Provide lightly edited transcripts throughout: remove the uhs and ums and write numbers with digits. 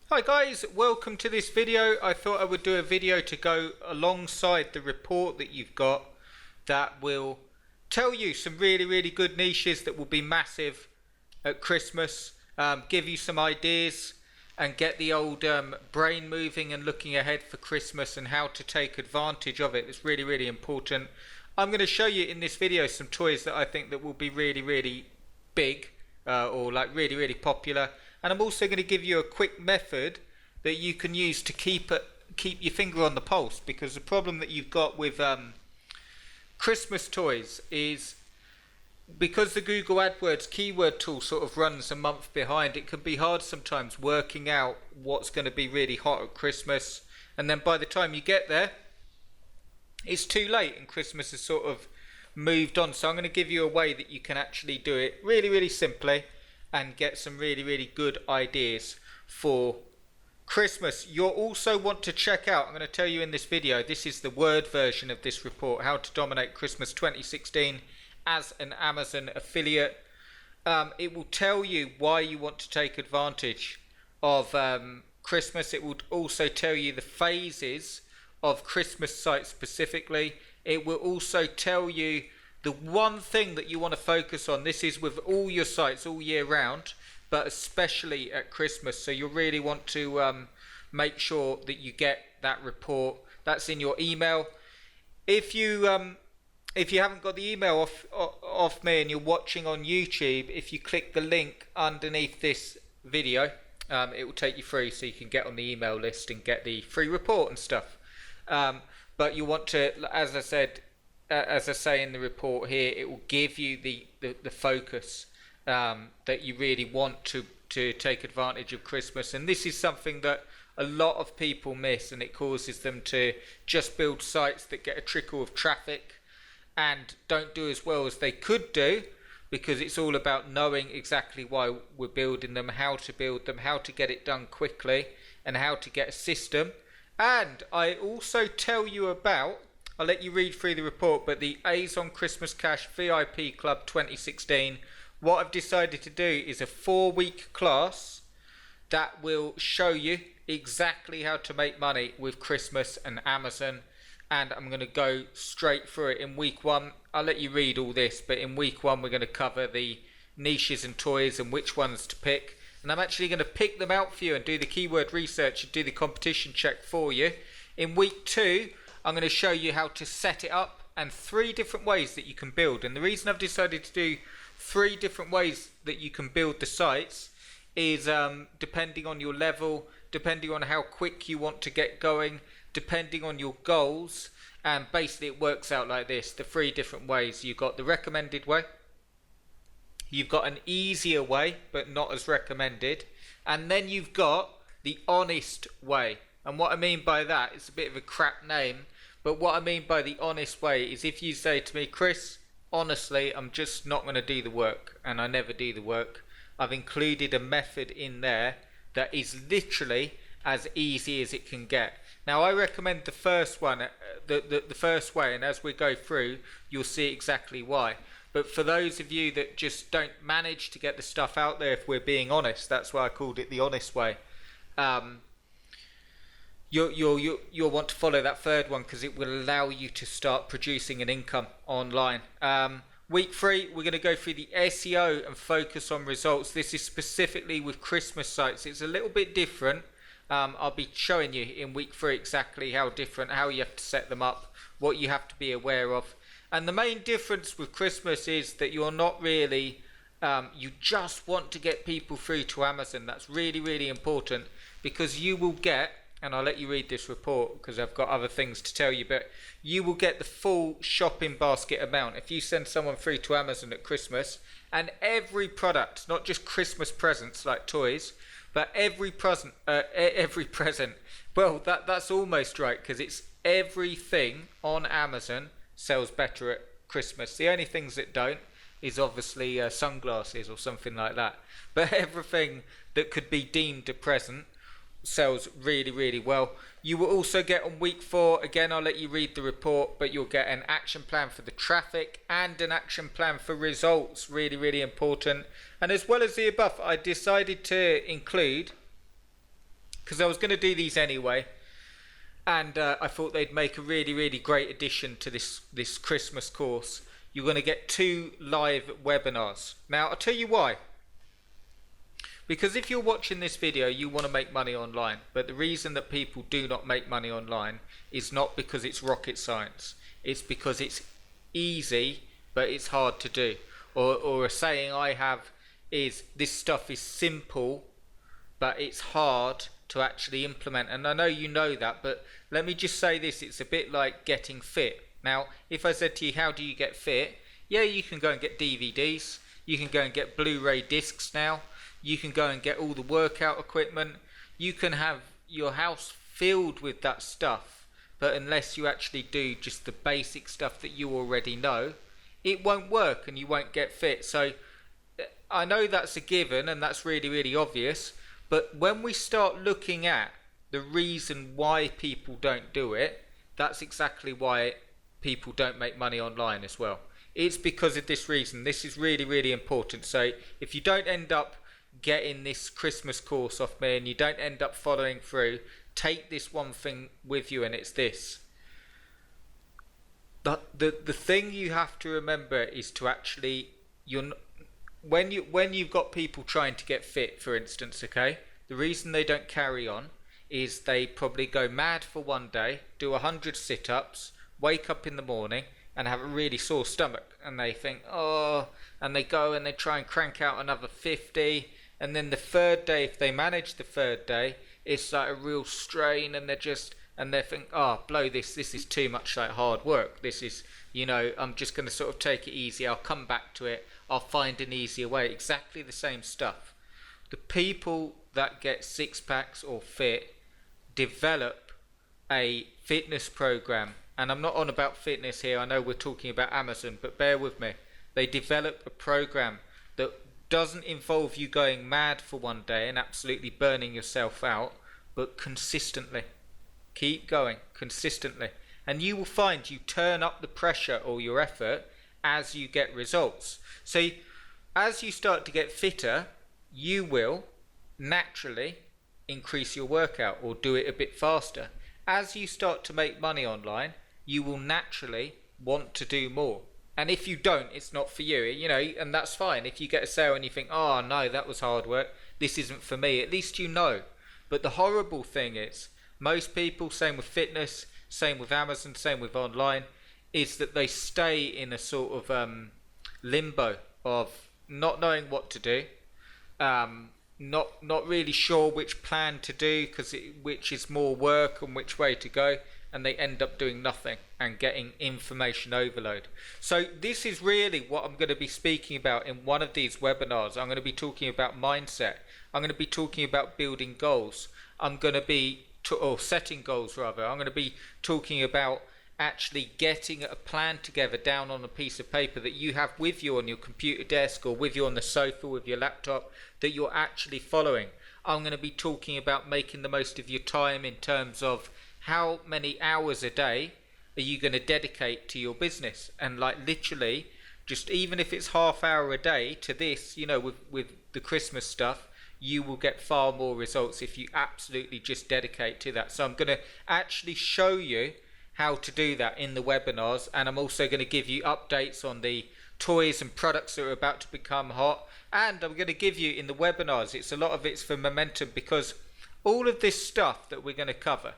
Hi guys, welcome to this video. I thought I would do a video to go alongside the report that you've got that will tell you some really good niches that will be massive at Christmas, give you some ideas and get the old brain moving and looking ahead for Christmas and how to take advantage of it. It's really important. I'm going to show you in this video some toys that I think that will be really big or like really popular. And I'm also going to give you a quick method that you can use to keep your finger on the pulse, because the problem that you've got with Christmas toys is because the Google AdWords keyword tool sort of runs a month behind. It can be hard sometimes working out what's going to be really hot at Christmas, and then by the time you get there it's too late and Christmas has sort of moved on. So I'm going to give you a way that you can actually do it really simply and get some really good ideas for Christmas. You'll also want to check out, I'm going to tell you in this video, this is the Word version of this report, How to Dominate Christmas 2016 as an Amazon affiliate. It will tell you why you want to take advantage of Christmas. It will also tell you the phases of Christmas sites specifically. It will also tell you the one thing that you want to focus on. This is with all your sites all year round, but especially at Christmas. So you really want to make sure that you get that report. That's in your email. If you haven't got the email off me and you're watching on YouTube, if you click the link underneath this video, it will take you through so you can get on the email list and get the free report and stuff. But you want to, as I said, as I say in the report here, it will give you the focus that you really want to take advantage of Christmas. And this is something that a lot of people miss, and it causes them to just build sites that get a trickle of traffic and don't do as well as they could do, because it's all about knowing exactly why we're building them, how to build them, how to get it done quickly, and how to get a system. And I also tell you about, I'll let you read through the report, but the Azon Christmas Cash VIP Club 2016, what I've decided to do is a 4-week class that will show you exactly how to make money with Christmas and Amazon. And I'm going to go straight through it in week 1. I'll let you read all this, but in week 1 we're going to cover the niches and toys and which ones to pick. And I'm actually going to pick them out for you and do the keyword research and do the competition check for you. In week 2, I'm going to show you how to set it up and 3 different ways that you can build. And the reason I've decided to do 3 different ways that you can build the sites is depending on your level, depending on how quick you want to get going, depending on your goals. And basically it works out like this, the 3 different ways. You've got the recommended way, you've got an easier way but not as recommended, and then you've got the honest way. And what I mean by that, it's a bit of a crap name, but what I mean by the honest way is if you say to me, Chris, honestly, I'm just not going to do the work, and I never do the work, I've included a method in there that is literally as easy as it can get. Now I recommend the first one, the first way, and as we go through you'll see exactly why. But for those of you that just don't manage to get the stuff out there, if we're being honest, that's why I called it the honest way. You'll want to follow that third one because it will allow you to start producing an income online. Week 3, we're going to go through the SEO and focus on results. This is specifically with Christmas sites. It's a little bit different. I'll be showing you in week 3 exactly how different, how you have to set them up, what you have to be aware of. And the main difference with Christmas is that you're not really, you just want to get people through to Amazon. That's really important, because you will get, and I'll let you read this report because I've got other things to tell you, but you will get the full shopping basket amount. If you send someone through to Amazon at Christmas, and every product, not just Christmas presents like toys, but every present, well, that's almost right, because it's everything on Amazon sells better at Christmas. The only things that don't is obviously sunglasses or something like that, but everything that could be deemed a present sells really well. You will also get on week 4, again I'll let you read the report, but you'll get an action plan for the traffic and an action plan for results, really important. And as well as the above, I decided to include because I was going to do these anyway, and I thought they'd make a really, really great addition to this Christmas course. You're going to get 2 live webinars. Now, I'll tell you why. Because if you're watching this video, you want to make money online. But the reason that people do not make money online is not because it's rocket science. It's because it's easy, but it's hard to do. Or a saying I have is, this stuff is simple, but it's hard to actually implement. And I know you know that, but let me just say this. It's a bit like getting fit. Now, if I said to you, how do you get fit? Yeah, you can go and get DVDs. You can go and get Blu-ray discs now. You can go and get all the workout equipment. You can have your house filled with that stuff. But unless you actually do just the basic stuff that you already know, it won't work and you won't get fit. So I know that's a given and that's really, really obvious. But when we start looking at the reason why people don't do it, that's exactly why people don't make money online as well. It's because of this reason. This is really, really important. So if you don't end up getting this Christmas course off me and you don't end up following through, take this one thing with you, and it's this. The thing you have to remember is to actually, when you've got people trying to get fit, for instance, okay, the reason they don't carry on is they probably go mad for one day, do 100 sit-ups, wake up in the morning and have a really sore stomach, and they think, oh, and they go and they try and crank out another 50, and then the third day, if they manage the third day, it's like a real strain, and they think, oh, blow this is too much like hard work. This is, I'm just going to sort of take it easy. I'll come back to it. I'll find an easier way. Exactly the same stuff. The people that get six packs or fit develop a fitness program. And I'm not on about fitness here. I know we're talking about Amazon, but bear with me. They develop a program that doesn't involve you going mad for one day and absolutely burning yourself out, but consistently. Keep going consistently. And you will find you turn up the pressure or your effort as you get results. So as you start to get fitter, you will naturally increase your workout or do it a bit faster. As you start to make money online, you will naturally want to do more. And if you don't, it's not for you, and that's fine. If you get a sale and you think, oh no, that was hard work, this isn't for me, at least you know. But the horrible thing is, most people, same with fitness, same with Amazon, same with online, is that they stay in a sort of limbo of not knowing what to do, not really sure which plan to do, which is more work and which way to go, and they end up doing nothing and getting information overload. So this is really what I'm going to be speaking about in one of these webinars. I'm going to be talking about mindset. I'm going to be talking about building goals. I'm going to be setting goals rather. I'm going to be talking about actually getting a plan together down on a piece of paper that you have with you on your computer desk or with you on the sofa with your laptop that you're actually following. I'm going to be talking about making the most of your time in terms of how many hours a day are you going to dedicate to your business, and like literally just even if it's half hour a day to this, with the Christmas stuff, you will get far more results if you absolutely just dedicate to that. So I'm going to actually show you how to do that in the webinars, and I'm also going to give you updates on the toys and products that are about to become hot, and I'm going to give you in the webinars, a lot of it's for momentum, because all of this stuff that we're going to cover,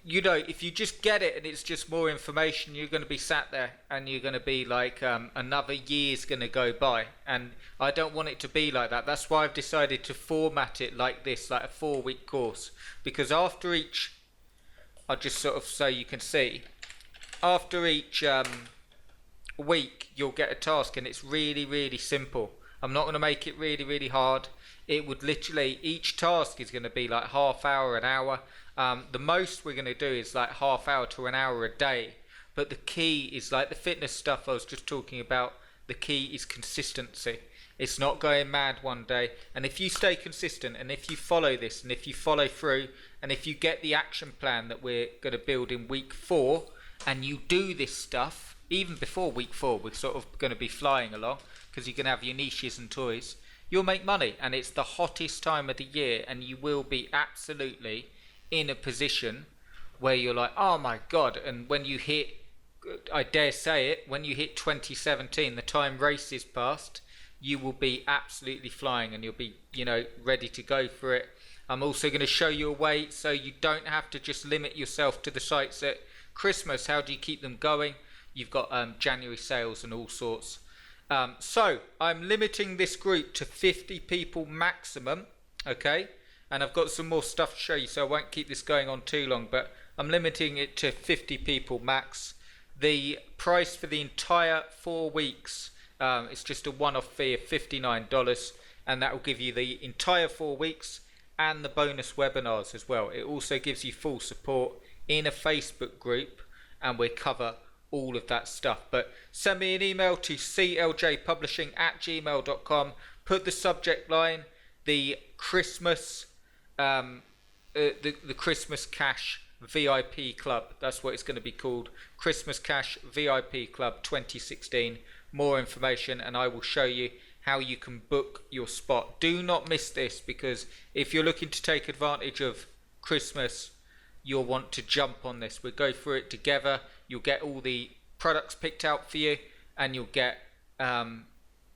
if you just get it and it's just more information, you're going to be sat there and you're going to be like, another year's going to go by, and I don't want it to be like that. That's why I've decided to format it like this, like a 4-week course, because after each, I'll just sort of so you can see, after each week you'll get a task, and it's really, really simple. I'm not going to make it really, really hard. It would literally, each task is going to be like half hour, an hour. The most we're going to do is like half hour to an hour a day. But the key is like the fitness stuff I was just talking about. The key is consistency. It's not going mad one day. And if you stay consistent, and if you follow this, and if you follow through, and if you get the action plan that we're going to build in week 4, and you do this stuff, even before week 4, we're sort of going to be flying along, because you can have your niches and toys. you'll make money. And it's the hottest time of the year, and you will be absolutely in a position where you're like, oh my god. And when you hit, I dare say it, when you hit 2017, the time races past, you will be absolutely flying, and you'll be, ready to go for it. I'm also going to show you a way so you don't have to just limit yourself to the sites at Christmas. How do you keep them going? You've got January sales and all sorts. So I'm limiting this group to 50 people maximum, okay? And I've got some more stuff to show you, so I won't keep this going on too long, but I'm limiting it to 50 people max. The price for the entire 4 weeks, it's just a one-off fee of $59, and that will give you the entire 4 weeks and the bonus webinars as well. It also gives you full support in a Facebook group, and we cover all of that stuff. But send me an email to cljpublishing@gmail.com. Put the subject line the Christmas the Christmas Cash VIP Club. That's what it's going to be called, Christmas Cash VIP Club 2016. More information, and I will show you how you can book your spot. Do not miss this, because if you're looking to take advantage of Christmas, you'll want to jump on this. We'll go through it together. You'll get all the products picked out for you, and you'll get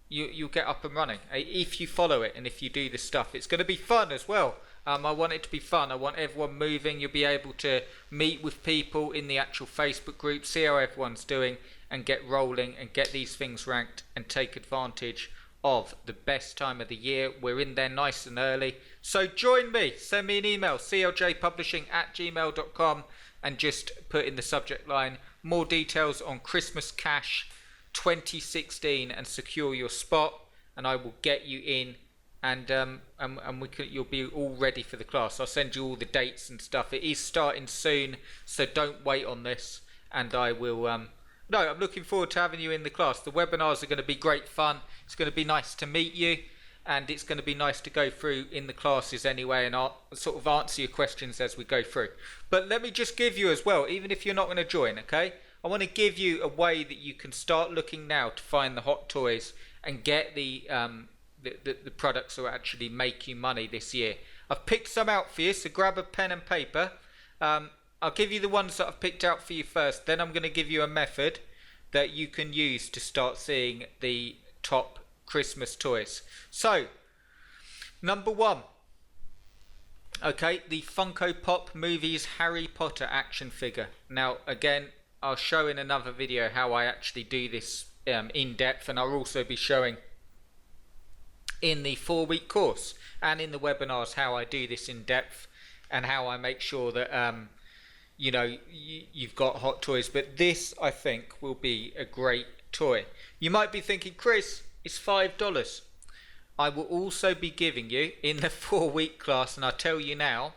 you'll get up and running if you follow it and if you do the stuff. It's going to be fun as well. I want it to be fun. I want everyone moving. You'll be able to meet with people in the actual Facebook group, see how everyone's doing, and get rolling and get these things ranked and take advantage of the best time of the year. We're in there nice and early. So join me. Send me an email, cljpublishing@gmail.com, and just put in the subject line more details on Christmas Cash 2016 and secure your spot, and I will get you in, and you'll be all ready for the class. I'll send you all the dates and stuff. It is starting soon, so don't wait on this, and I will I'm looking forward to having you in the class. The webinars are going to be great fun. It's going to be nice to meet you, and it's going to be nice to go through in the classes anyway, and I'll sort of answer your questions as we go through. But let me just give you as well, even if you're not going to join, okay? I want to give you a way that you can start looking now to find the hot toys and get the products that will actually make you money this year. I've picked some out for you, so grab a pen and paper. I'll give you the ones that I've picked out for you first, then I'm going to give you a method that you can use to start seeing the top Christmas toys. So, number 1. Okay, the Funko Pop Movies Harry Potter action figure. Now, again, I'll show in another video how I actually do this in depth, and I'll also be showing in the 4-week course and in the webinars how I do this in depth and how I make sure that you've got hot toys. But this, I think, will be a great toy. You might be thinking, Chris, it's $5. I will also be giving you in the 4-week class, and I'll tell you now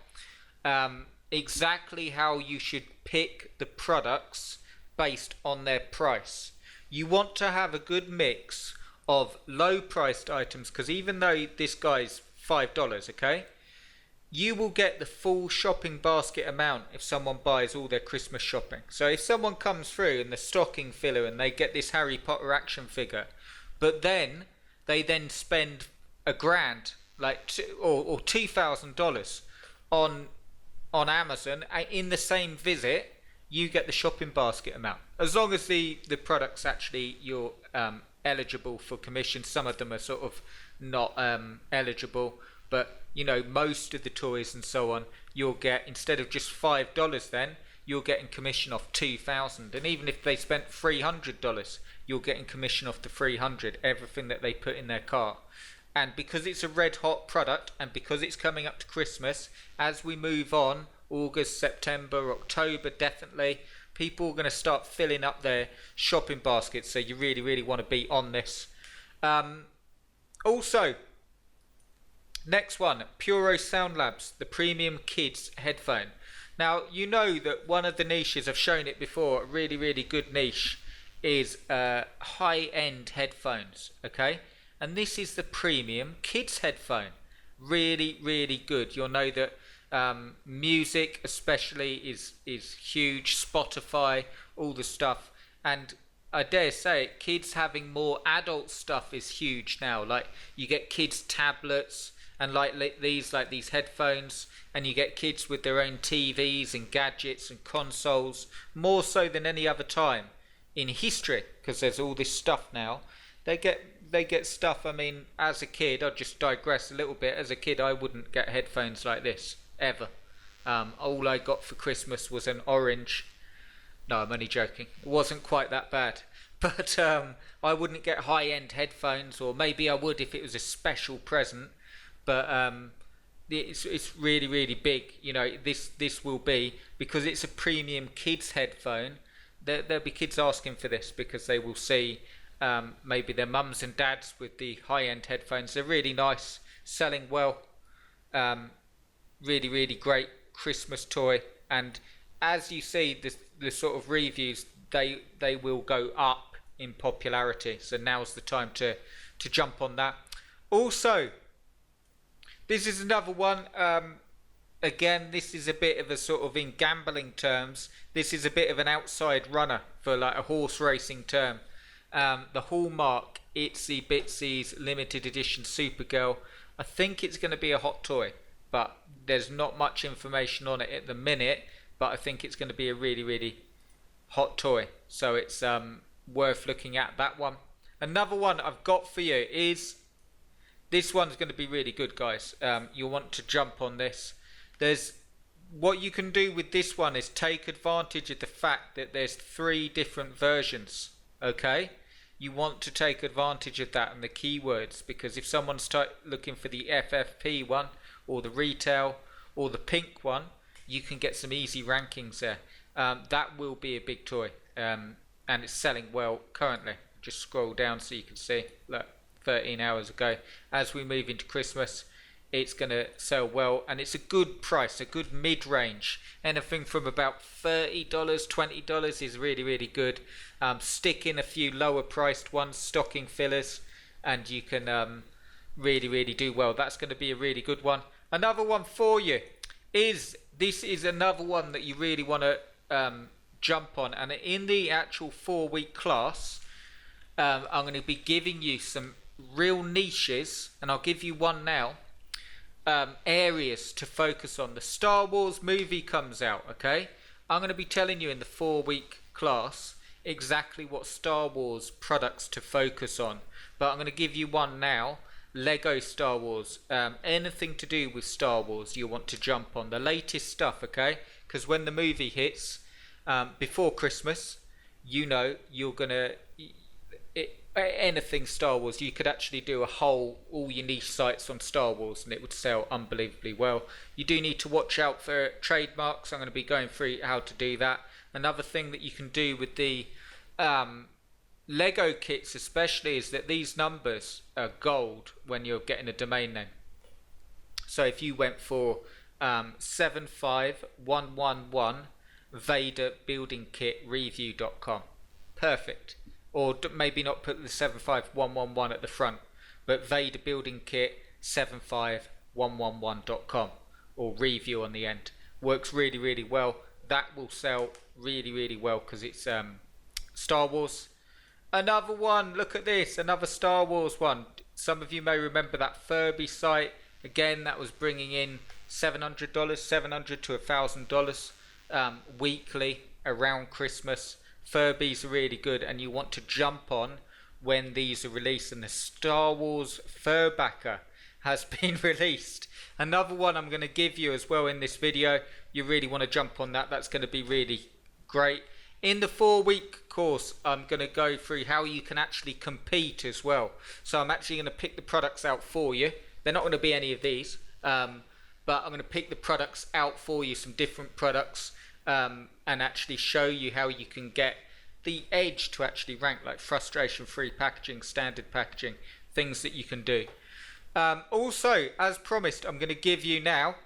exactly how you should pick the products based on their price. You want to have a good mix of low priced items, because even though this guy's $5, okay, you will get the full shopping basket amount if someone buys all their Christmas shopping. So if someone comes through in the stocking filler and they get this Harry Potter action figure, but then they spend $1,000 or $2,000 on Amazon in the same visit, you get the shopping basket amount, as long as the products actually you're eligible for commission. Some of them are sort of not eligible, but most of the toys and so on, you'll get, instead of just $5, then you're getting commission off $2,000, and even if they spent $300, you're getting commission off the $300, everything that they put in their cart. And because it's a red hot product, and because it's coming up to Christmas, as we move on, August, September, October, definitely, people are going to start filling up their shopping baskets, so you really, really want to be on this. Also, next one, Puro Sound Labs, the premium kids headphone. Now, you know that one of the niches, I've shown it before, a really, really good niche, is high-end headphones, okay? And this is the premium kids headphone. Really, really good. You'll know that music especially is huge, Spotify, all the stuff. And I dare say it, kids having more adult stuff is huge now. Like you get kids tablets and like these headphones, and you get kids with their own TVs and gadgets and consoles, more so than any other time in history, because there's all this stuff now. They get stuff. I mean, as a kid, I'll just digress a little bit. As a kid, I wouldn't get headphones like this ever. All I got for Christmas was an orange. No, I'm only joking. It wasn't quite that bad. But I wouldn't get high-end headphones, or maybe I would if it was a special present. But it's really, really big. You know, this will be, because it's a premium kids headphone. There'll be kids asking for this because they will see maybe their mums and dads with the high-end headphones. They're really nice, selling well. Really, really great Christmas toy. And as you see, the sort of reviews, they will go up in popularity. So now's the time to jump on that. Also, this is another one. Again, this is a bit of a sort of, in gambling terms, this is a bit of an outside runner for like a horse racing term. The Hallmark Itsy Bitsy's limited edition Supergirl. I think it's going to be a hot toy, but there's not much information on it at the minute. But I think it's going to be a really, really hot toy. So it's worth looking at, that one. Another one I've got for you is, this one's going to be really good, guys. You'll want to jump on this. What you can do with this one is take advantage of the fact that there's 3 different versions. Okay? You want to take advantage of that and the keywords, because if someone's looking for the FFP one, or the retail, or the pink one, you can get some easy rankings there. That will be a big toy, and it's selling well currently. Just scroll down so you can see. Look, 13 hours ago. As we move into Christmas, it's going to sell well, and it's a good price, a good mid-range. Anything from about $30, $20 is really, really good. Stick in a few lower priced ones, stocking fillers, and you can really, really do well. That's going to be a really good one. Another one for you is, this is another one that you really want to jump on, and in the actual 4-week class, I'm going to be giving you some real niches, and I'll give you one now. Areas to focus on. The Star Wars movie comes out, okay? I'm going to be telling you in the 4-week class exactly what Star Wars products to focus on, but I'm going to give you one now. Lego Star Wars, anything to do with Star Wars you want to jump on, the latest stuff, okay? Because when the movie hits before Christmas, you know you're gonna anything Star Wars, you could actually do all your niche sites on Star Wars, and it would sell unbelievably well. You do need to watch out for trademarks. I'm going to be going through how to do that. Another thing that you can do with the Lego kits especially is that these numbers are gold when you're getting a domain name. So if you went for 75111 Vader Building Kit Review.com, perfect. Or maybe not put the 75111 at the front, but Vader Building Kit 75111.com, or review on the end. Works really, really well. That will sell really, really well because it's Star Wars. Another one, look at this, another Star Wars one. Some of you may remember that Furby site. Again, that was bringing in $700 to $1,000 weekly around Christmas. Furbies are really good, and you want to jump on when these are released. And the Star Wars Furbacker has been released. Another one I'm going to give you as well in this video. You really want to jump on that. That's going to be really great. In the 4-week course, I'm going to go through how you can actually compete as well. So I'm actually going to pick the products out for you. They're not going to be any of these, but I'm going to pick the products out for you, some different products, and actually show you how you can get the edge to actually rank, like frustration-free packaging, standard packaging, things that you can do. Also, as promised, I'm going to give you now,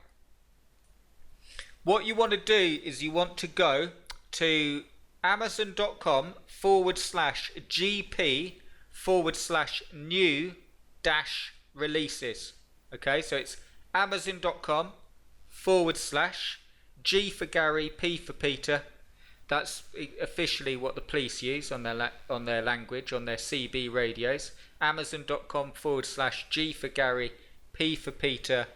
what you want to do is you want to go to amazon.com/GP/new-releases. Okay, so it's amazon.com/G for Gary, P for Peter, That's officially what the police use on their language, on their CB radios. Amazon.com/G for Gary, P for Peter,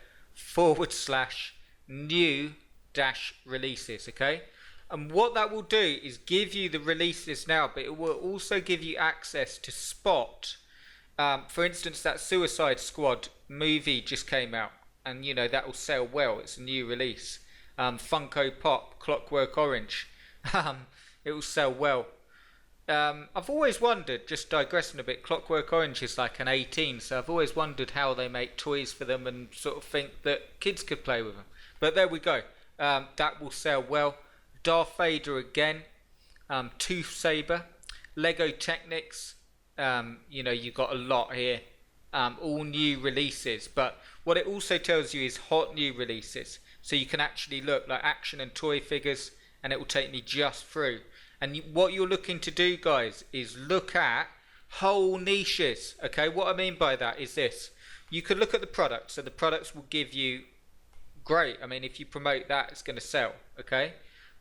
/new dash releases. Okay, and what that will do is give you the releases now, but it will also give you access to spot. For instance, that Suicide Squad movie just came out, and you know that will sell well. It's a new release. Funko Pop, Clockwork Orange. It will sell well. I've always wondered, just digressing a bit, Clockwork Orange is like an 18, so I've always wondered how they make toys for them and sort of think that kids could play with them. But there we go. That will sell well. Darth Vader again. Tooth Saber. Lego Technics. You know, you've got a lot here. All new releases. But what it also tells you is hot new releases. So you can actually look like action and toy figures, and it will take me just through. And what you're looking to do, guys, is look at whole niches. Okay, what I mean by that is this. You could look at the products, so the products will give you, great, I mean, if you promote that, it's going to sell, okay?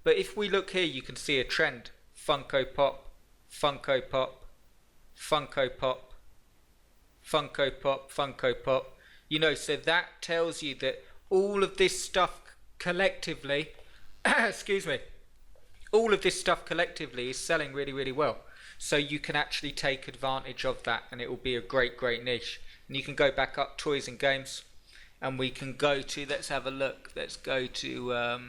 But if we look here, you can see a trend. Funko Pop, Funko Pop, Funko Pop, Funko Pop, Funko Pop. You know, so that tells you that all of this stuff collectively, excuse me, all of this stuff collectively is selling really, really well. So you can actually take advantage of that, and it will be a great, great niche. And you can go back up toys and games, and we can go to, let's have a look, let's go to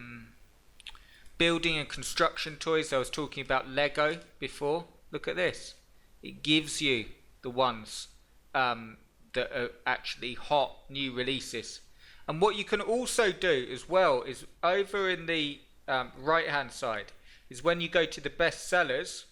building and construction toys. I was talking about Lego before. Look at this. It gives you the ones that are actually hot new releases. And what you can also do as well is over in the right hand side is when you go to the best sellers,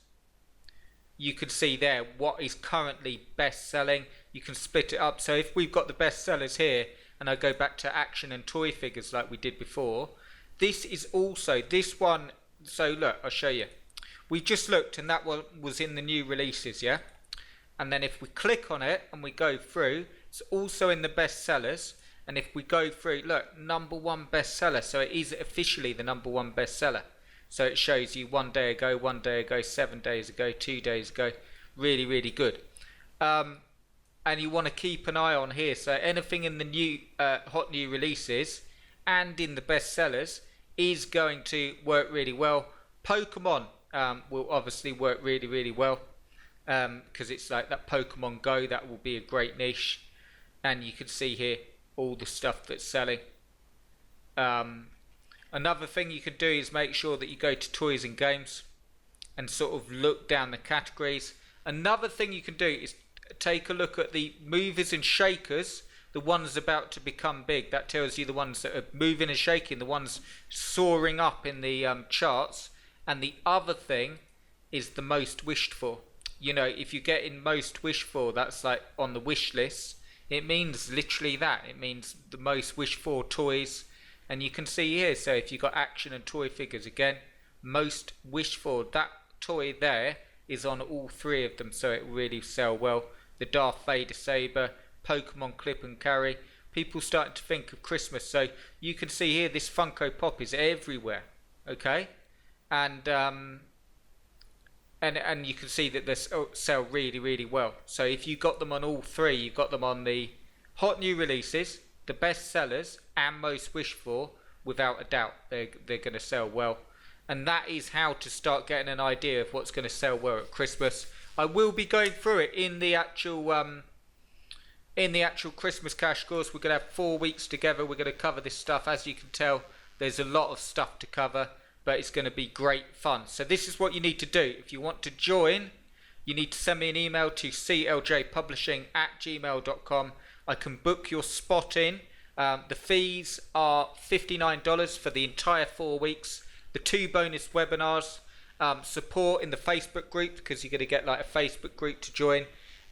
you can see there what is currently best selling. You can split it up. So if we've got the best sellers here, and I go back to action and toy figures like we did before, this is also this one. So look, I'll show you. We just looked, and that one was in the new releases, yeah? And then if we click on it and we go through, it's also in the best sellers. And if we go through, look, #1 bestseller. So it is officially the #1 bestseller. So it shows you 1 day ago, 1 day ago, 7 days ago, 2 days ago. Really, really good. And you want to keep an eye on here. So anything in the new hot new releases and in the bestsellers is going to work really well. Pokemon will obviously work really, really well because it's like that Pokemon Go. That will be a great niche. And you can see here all the stuff that's selling. Another thing you can do is make sure that you go to toys and games and sort of look down the categories. Another thing you can do is take a look at the movers and shakers, the ones about to become big. That tells you the ones that are moving and shaking, the ones soaring up in the charts. And the other thing is the most wished for. You know, if you get in most wished for, that's like on the wish list. It means literally that. It means the most wished for toys. And you can see here, so if you've got action and toy figures, again, most wished for, that toy there is on all three of them, so it really sell well. The Darth Vader saber, Pokemon clip and carry. People starting to think of Christmas, so you can see here this Funko Pop is everywhere, okay? And you can see that they sell really, really well. So if you got them on all three, you've got them on the hot new releases, the best sellers, and most wished for, without a doubt, they're going to sell well. And that is how to start getting an idea of what's going to sell well at Christmas. I will be going through it in the actual Christmas Cash course. We're going to have 4 weeks together. We're going to cover this stuff. As you can tell, there's a lot of stuff to cover, but it's going to be great fun. So this is what you need to do. If you want to join, you need to send me an email to cljpublishing@gmail.com. I can book your spot in. The fees are $59 for the entire 4 weeks. The 2 bonus webinars, support in the Facebook group, because you're going to get like a Facebook group to join.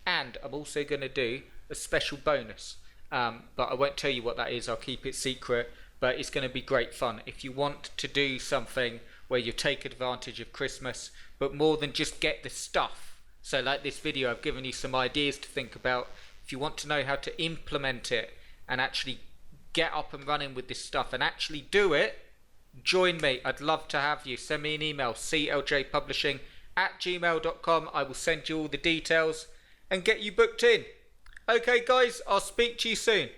And I'm also going to do a special bonus. But I won't tell you what that is. I'll keep it secret. But it's going to be great fun. If you want to do something where you take advantage of Christmas, but more than just get the stuff. So like this video, I've given you some ideas to think about. If you want to know how to implement it and actually get up and running with this stuff and actually do it, join me. I'd love to have you. Send me an email, cljpublishing@gmail.com. I will send you all the details and get you booked in. Okay guys, I'll speak to you soon.